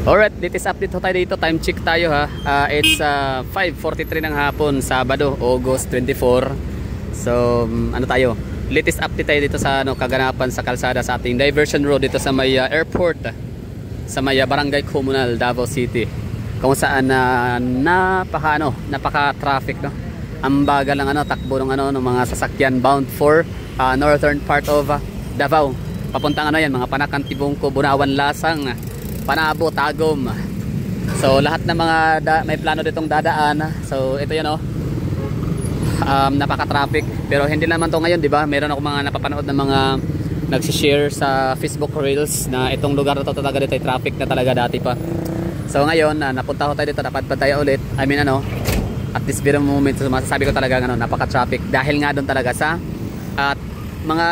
Alright, latest update ho tayo dito. Time check tayo ha. It's 5:43 ng hapon, Sabado, August 24. So, ano tayo? Latest update tayo dito sa kaganapan sa kalsada sa ating diversion road dito sa may airport, sa may barangay Comunal, Davao City. Kung saan napaka-traffic, no? Ang bagal ng takbo ng ng mga sasakyan bound for northern part of Davao. Papuntang yan, mga Panakan, Tibungco, Bunawan, Lasang, Panabo, Tagum. So lahat ng mga may plano ditong dadaan. So ito yan napaka-traffic. Pero hindi naman to ngayon, di ba? Meron ako mga napapanood ng mga nagsi-share sa Facebook Reels na itong lugar na to talaga dito ay traffic na talaga dati pa. So ngayon, napunta ko tayo dito, napadpad tayo ulit. I mean at this very moment, so masasabi ko talaga napaka-traffic dahil nga doon talaga sa at mga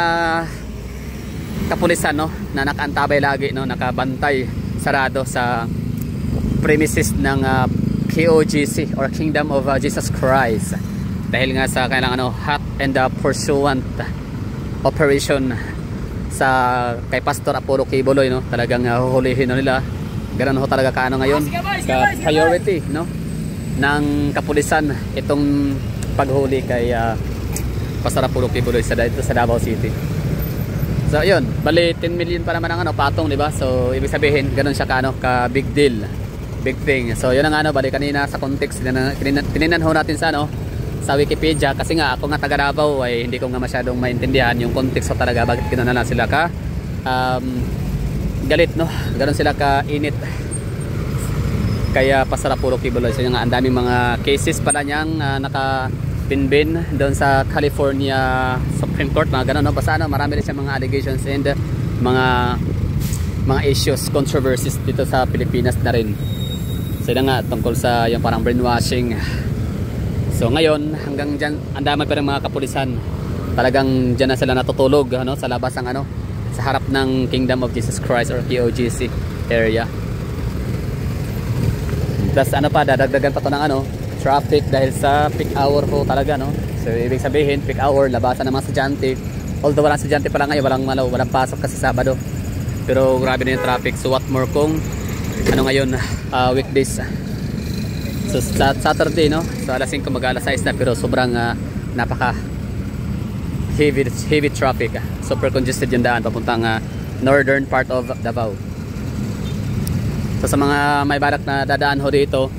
kapulisan na nakaantabay lagi, nakabantay sarado sa premises ng KOGC or Kingdom of Jesus Christ, dahil nga sa kailangan hot and pursuant operation sa kay Pastor Apollo Kibuloy, talagang huhulihin nila. Ganun talaga kaano ngayon ka priority ng kapulisan itong paghuli kay Pastor Apollo Kibuloy sa Davao City. So yun, bali 10 million pa naman ang patong, di ba? So ibig sabihin ganun siya ka big deal, big thing. So yun ang bali kanina sa context tininan ho natin sa sa Wikipedia, kasi nga ako nga taga Davao ay hindi ko nga masyadong maintindihan yung context talaga bakit ganoon na sila ka galit, ganoon sila ka init kaya Pastor Apollo Kibuloy. So yung ang daming mga cases pala niyang nakapinbin doon sa California Supreme Court, mga ganun, basta marami rin siya mga allegations and mga issues, controversies dito sa Pilipinas na rin. So yun nga tungkol sa yung parang brainwashing. So ngayon hanggang dyan ang dami pa rin mga kapulisan, talagang dyan na sila natutulog sa labas ng sa harap ng Kingdom of Jesus Christ or KOGC area. Plus dadagdagan pa to ng traffic dahil sa peak hour po talaga, so ibig sabihin peak hour, labasan ng mga estudyante. Although walang estudyante pala ngayon, walang pasok kasi Sabado, pero grabe na yung traffic. So what more kung ngayon weekdays. So Saturday, so alas 5 mag-alas 6 na, pero sobrang napaka heavy traffic, super congested yung daan papuntang northern part of Davao. So sa mga may balak na dadaan ho dito,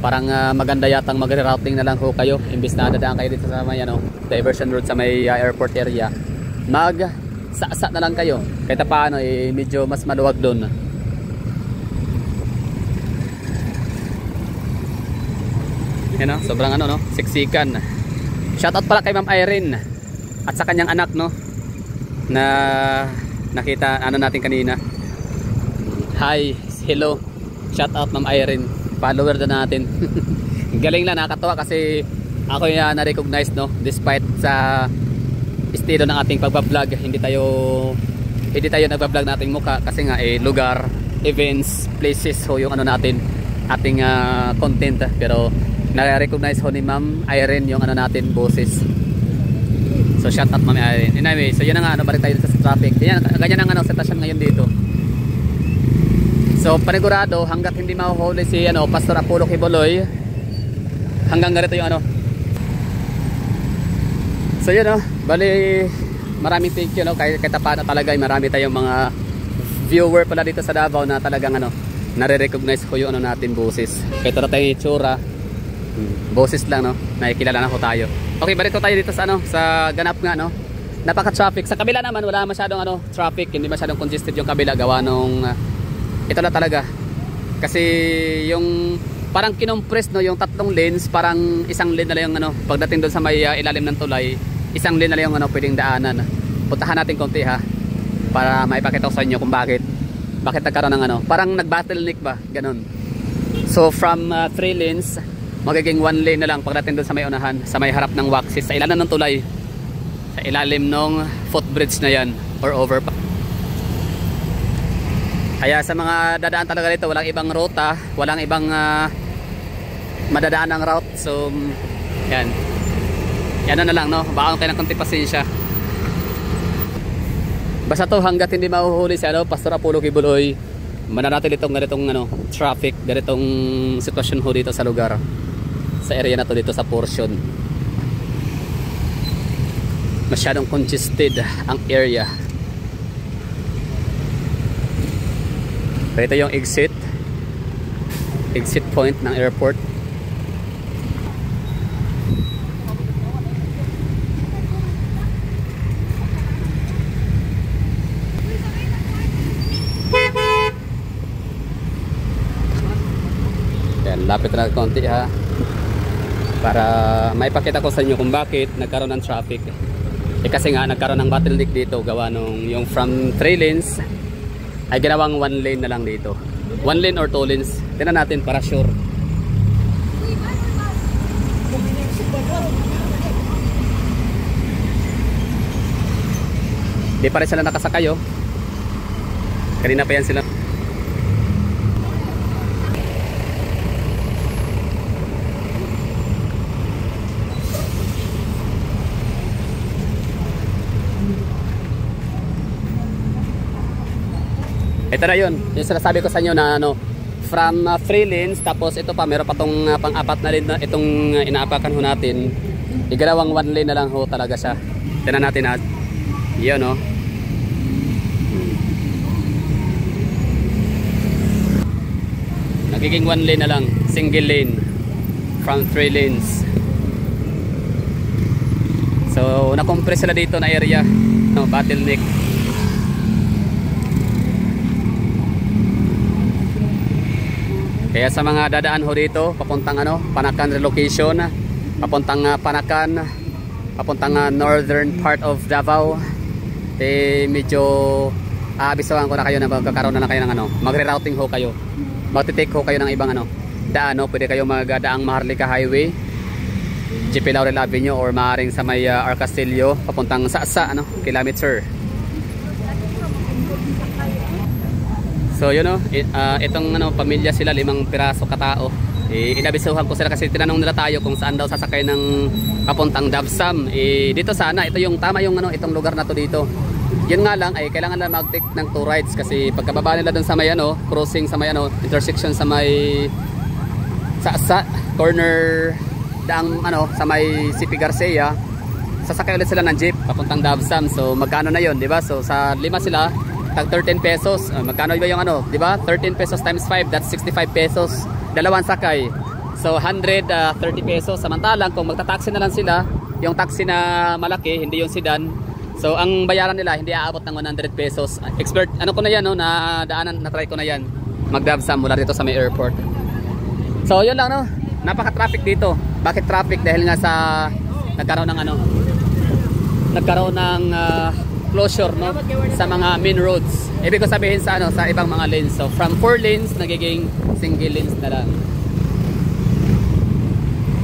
parang maganda yatang magre-routing na lang ho kayo imbis na dadaan kayo dito sa may diversion road sa may airport area. Mag-sa na lang kayo kahit paano medyo mas maluwag doon. Yan sobrang siksikan. Shoutout pala kay Ma'am Irene at sa kanyang anak na nakita natin kanina. Hi, hello, shoutout Ma'am Irene, follower na natin. Galing lang, nakakatawa kasi ako yung na-recognize despite sa estilo ng ating pagbablog, hindi tayo nagbablog nating mukha kasi nga lugar, events, places ho yung natin ating content, pero na-recognize ho ni Ma'am Irene yung natin boses. So shout out Ma'am Irene. Anyway, so yun na nga, balik tayo sa traffic. Ganyan ang sitwasyon ngayon dito. So panigurado hanggat hindi mahuhuli si Pastor Apollo Kibuloy, hanggang ganito yung So yun bali maraming thank you kahit paano talaga marami tayong mga viewer pala dito sa Davao na talagang nare-recognize ko yung natin boses. Kahit wala tayong itsura, boses lang nakikilala na ko tayo. Okay, balik ko tayo dito sa ganap nga napaka-traffic. Sa kabila naman wala masyadong traffic, hindi masyadong congested yung kabila gawa nung ito na talaga. Kasi yung parang kinompress yung tatlong lanes, parang isang lane na lang yung pagdating doon sa may ilalim ng tulay, isang lane na lang yung pwedeng daanan. Puntahan natin konti para maipakita ko sa inyo kung bakit nagkaroon ng parang nag-bottleneck ba, ganun. So from 3 lanes magiging 1 lane na lang pagdating doon sa may unahan, sa may harap ng waxis, sa ilalim ng tulay, sa ilalim ng footbridge na yan or overpass. Kaya sa mga dadaan talaga dito, walang ibang ruta, walang ibang madadaan ng route. So yan na lang baka kayo ng konti pasensya. Basta to hanggat hindi mahuhuli si Pastor Apollo Kibuloy, mananatil itong ganitong ano, traffic, ganitong sitwasyon ho dito sa lugar, sa area na to, dito sa portion. Masyadong congested ang area. Ito yung exit point ng airport. Lapit na konti ha, para maipakita ko sa inyo kung bakit nagkaroon ng traffic. Kasi nga nagkaroon ng bottleneck dito, gawa nung yung from 3 lanes ay ginawang 1 lane na lang dito, 1 lane or 2 lanes. Tingnan natin para sure. Di pa rin sila nakasakay oh. Kanina pa yan sila. Ito na yun, yung sinasabi ko sa inyo na ano, from 3 lanes, tapos ito pa, meron pa tong pang-apat na lane na itong inaapakan ho natin. Igalawang 1 lane na lang ho talaga siya. Tignan natin ha. Yun oh. Nagiging 1 lane na lang, single lane from 3 lanes. So na-compress sila dito na area, no, bottleneck. Kaya sa mga dadaan ho dito, papuntang ano, Panakan relocation, papuntang Panakan, papuntang northern part of Davao, medyo aabisawan ko na kayo na magkakaroon na kayo ng ano, magre-routing ho kayo. Magte-take ho kayo ng ibang ano, daan, no? Pwede kayo magdaang Maharlika Highway, GP Laurel Avenue, or maaaring sa may Arcastillo, papuntang Sa ano, kilometer. So yun o, itong ano, pamilya sila, 5 piraso katao. Inabisuhan ko sila kasi tinanong nila tayo kung saan daw sasakay ng papuntang Davsam. Dito sana, ito yung tama yung ano, itong lugar na to dito. Yun nga lang ay kailangan na mag-take ng 2 rides kasi pagkababa nila dun sa may ano, crossing sa may ano, intersection sa may sa corner daang ano, sa may CP Garcia, sasakay ulit sila ng jeep papuntang Davsam. So magkano na yun, di ba? So sa 5 sila, tag 13 pesos. Magkano ba yung ano, di ba? 13 pesos times 5, that's 65 pesos. Dalawang sakay. So 130 pesos. Samantalang kung magta-taxi na lang sila, yung taxi na malaki, hindi yung sedan, so ang bayaran nila hindi aabot ng 100 pesos. Expert, ano ko na yan, no, na daanan, na try ko na yan. Mag-Davsam mula dito sa may airport. So yun lang, no. Napaka-traffic dito. Bakit traffic? Dahil nga sa nagkaroon ng ano, nagkaroon ng closure, no, sa mga main roads. Ibig ko sabihin sa ano, sa ibang mga lanes. So from 4 lanes nagiging single lanes na lang.